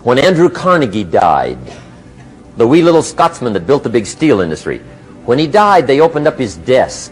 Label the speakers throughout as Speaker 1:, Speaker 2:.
Speaker 1: When Andrew Carnegie died, the wee little Scotsman that built the big steel industry, when he died, they opened up his desk,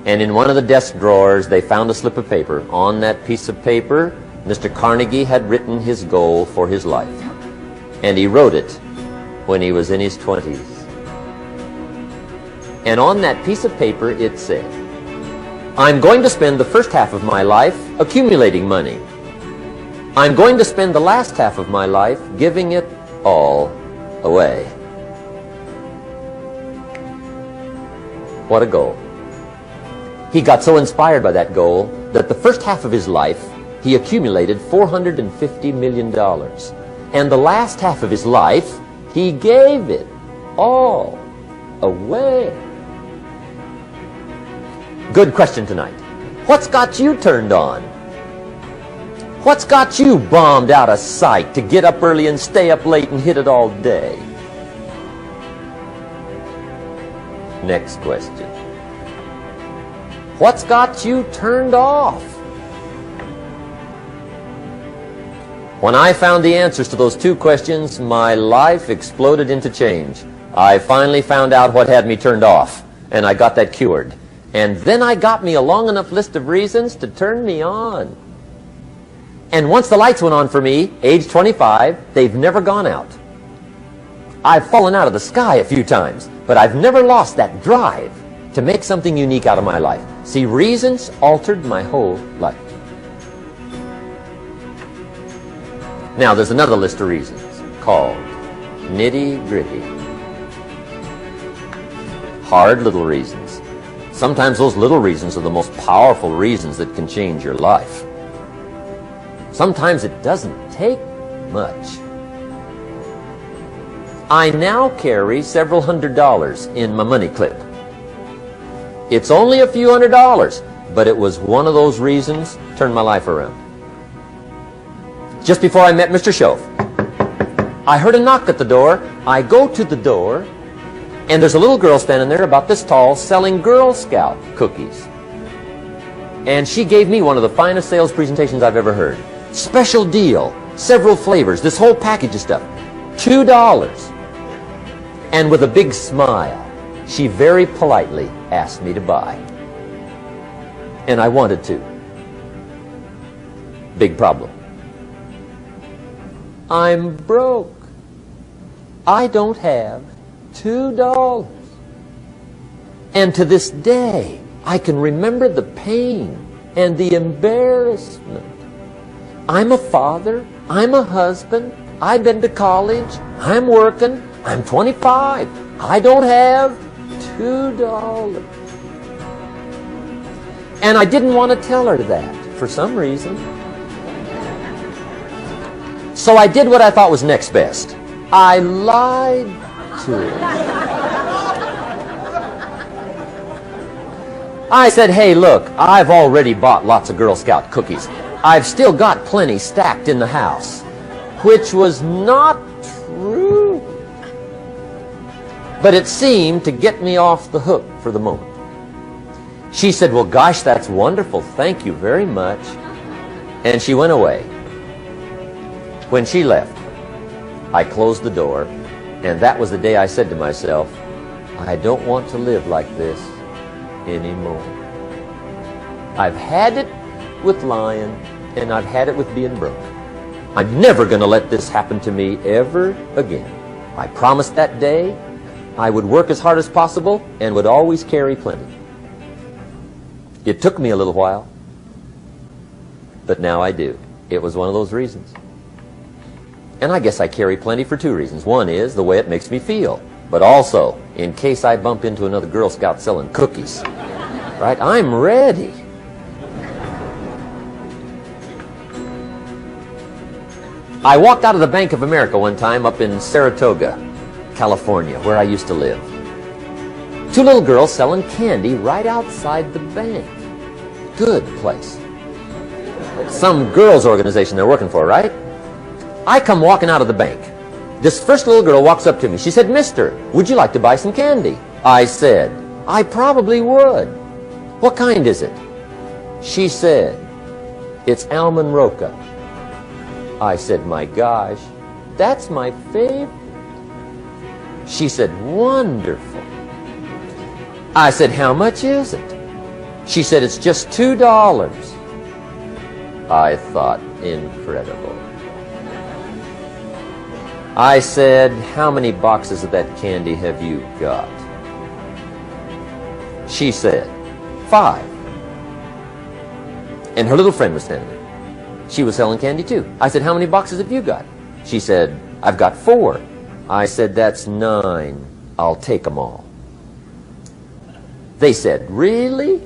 Speaker 1: and in one of the desk drawers, they found a slip of paper. On that piece of paper, Mr. Carnegie had written his goal for his life, and he wrote it when he was in his 20s. And on that piece of paper, it said, I'm going to spend the first half of my life accumulating money. I'm going to spend the last half of my life giving it all away. What a goal. He got so inspired by that goal that the first half of his life, he accumulated $450 million. And the last half of his life, he gave it all away. Good question tonight. What's got you turned on? What's got you bombed out of sight to get up early and stay up late and hit it all day? Next question. What's got you turned off? When I found the answers to those two questions, my life exploded into change. I finally found out what had me turned off, and I got that cured. And then I got me a long enough list of reasons to turn me on. And once the lights went on for me, age 25, they've never gone out. I've fallen out of the sky a few times, but I've never lost that drive to make something unique out of my life. See, reasons altered my whole life. Now, there's another list of reasons called nitty-gritty. Hard little reasons. Sometimes those little reasons are the most powerful reasons that can change your life. Sometimes it doesn't take much. I now carry several $100s in my money clip. It's only a few $100s, but it was one of those reasons turned my life around. Just before I met Mr. Schoaf, I heard a knock at the door. I go to the door, and there's a little girl standing there about this tall selling Girl Scout cookies. And she gave me one of the finest sales presentations I've ever heard. Special deal, several flavors, this whole package of stuff, $2. And with a big smile, she very politely asked me to buy. And I wanted to. Big problem. I'm broke. I don't have $2. And to this day, I can remember the pain and the embarrassment. I'm a father. I'm a husband. I've been to college. I'm working. I'm 25. I don't have $2. And I didn't want to tell her that for some reason. So I did what I thought was next best. I lied to her. I said, hey, look, I've already bought lots of Girl Scout cookies. I've still got plenty stacked in the house, which was not true. But it seemed to get me off the hook for the moment. She said, well, gosh, that's wonderful. Thank you very much. And she went away. When she left, I closed the door, and that was the day I said to myself, I don't want to live like this anymore. I've had it with lying, and I've had it with being broke. I'm never going to let this happen to me ever again. I promised that day I would work as hard as possible and would always carry plenty. It took me a little while, but now I do. It was one of those reasons. And I guess I carry plenty for two reasons. One is the way it makes me feel, but also in case I bump into another Girl Scout selling cookies. Right? I'm ready. I walked out of the Bank of America one time up in Saratoga, California, where I used to live. Two little girls selling candy right outside the bank. Good place. Some girls' organization they're working for, right? I come walking out of the bank. This first little girl walks up to me. She said, Mister, would you like to buy some candy? I said, I probably would. What kind is it? She said, it's almond roca. I said, my gosh, that's my favorite. She said, wonderful. I said, how much is it? She said, it's just $2. I thought, incredible. I said, how many boxes of that candy have you got? She said, 5. And her little friend was standing there. She was selling candy too. I said, how many boxes have you got? She said, I've got 4. I said, that's 9. I'll take them all. They said, really?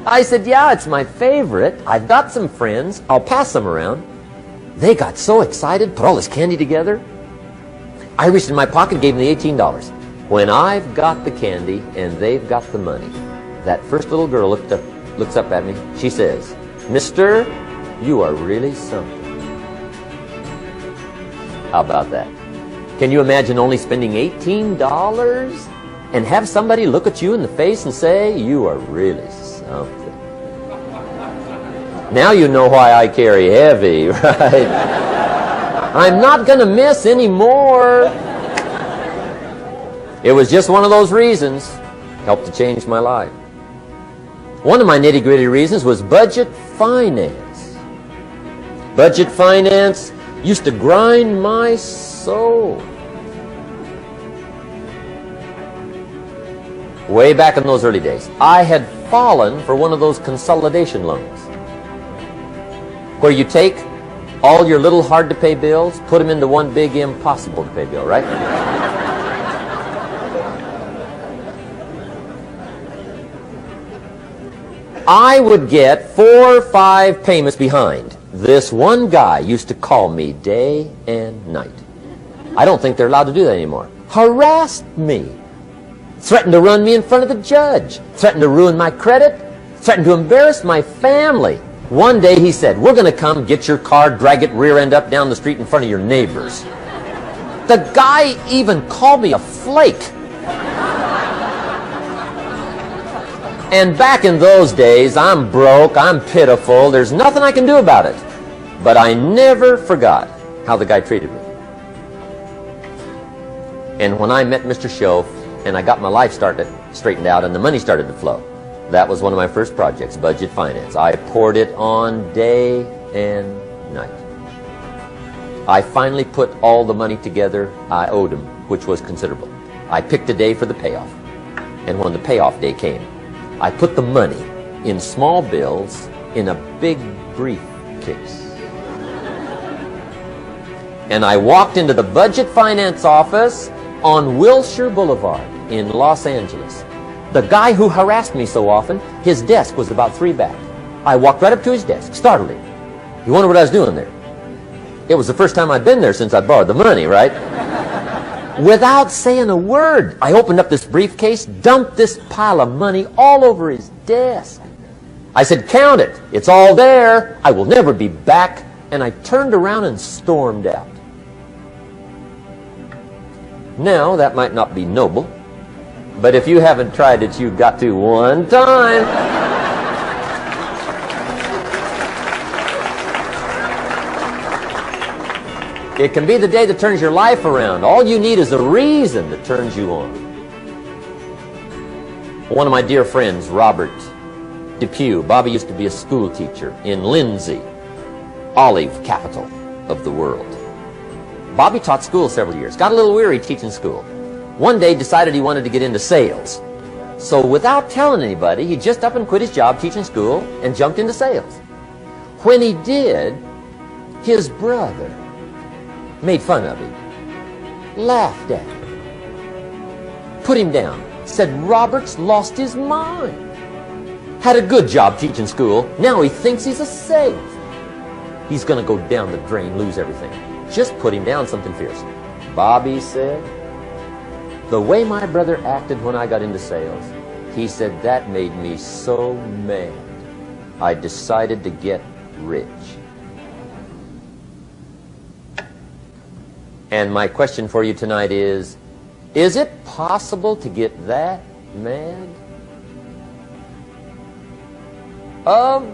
Speaker 1: I said, yeah, it's my favorite. I've got some friends. I'll pass them around. They got so excited, put all this candy together. I reached in my pocket, gave them the $18. When I've got the candy and they've got the money, that first little girl looks up at me. She says, Mister, you are really something. How about that? Can you imagine only spending $18 and have somebody look at you in the face and say, you are really something? Now you know why I carry heavy, right? I'm not going to miss anymore. It was just one of those reasons. Helped to change my life. One of my nitty-gritty reasons was budget finance. Budget finance used to grind my soul. Way back in those early days, I had fallen for one of those consolidation loans, where you take all your little hard-to-pay bills, put them into one big impossible-to-pay bill, right? I would get 4 or 5 payments behind. This one guy used to call me day and night. I don't think they're allowed to do that anymore. Harassed me. Threatened to run me in front of the judge. Threatened to ruin my credit. Threatened to embarrass my family. One day he said, we're going to come get your car, drag it rear end up down the street in front of your neighbors. The guy even called me a flake. And back in those days, I'm broke, I'm pitiful, there's nothing I can do about it. But I never forgot how the guy treated me. And when I met Mr. Shoaf, and I got my life straightened out, and the money started to flow, that was one of my first projects, budget finance. I poured it on day and night. I finally put all the money together I owed him, which was considerable. I picked a day for the payoff. And when the payoff day came, I put the money in small bills in a big briefcase. And I walked into the budget finance office on Wilshire Boulevard in Los Angeles. The guy who harassed me so often, his desk was about 3 back. I walked right up to his desk, startled him. You wonder what I was doing there? It was the first time I'd been there since I borrowed the money, right? Without saying a word, I opened up this briefcase, dumped this pile of money all over his desk. I said, count it. It's all there. I will never be back. And I turned around and stormed out. Now, that might not be noble, but if you haven't tried it, you've got to one time. It can be the day that turns your life around. All you need is a reason that turns you on. One of my dear friends, Robert Depew, Bobby used to be a school teacher in Lindsay, olive capital of the world. Bobby taught school several years, got a little weary teaching school. One day decided he wanted to get into sales. So without telling anybody, he just up and quit his job teaching school and jumped into sales. When he did, his brother made fun of him, laughed at him, put him down, said Robert's lost his mind. Had a good job teaching school, now he thinks he's a salesman. He's going to go down the drain, lose everything. Just put him down something fierce. Bobby said, the way my brother acted when I got into sales, he said that made me so mad, I decided to get rich. And my question for you tonight is it possible to get that mad? Of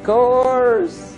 Speaker 1: course.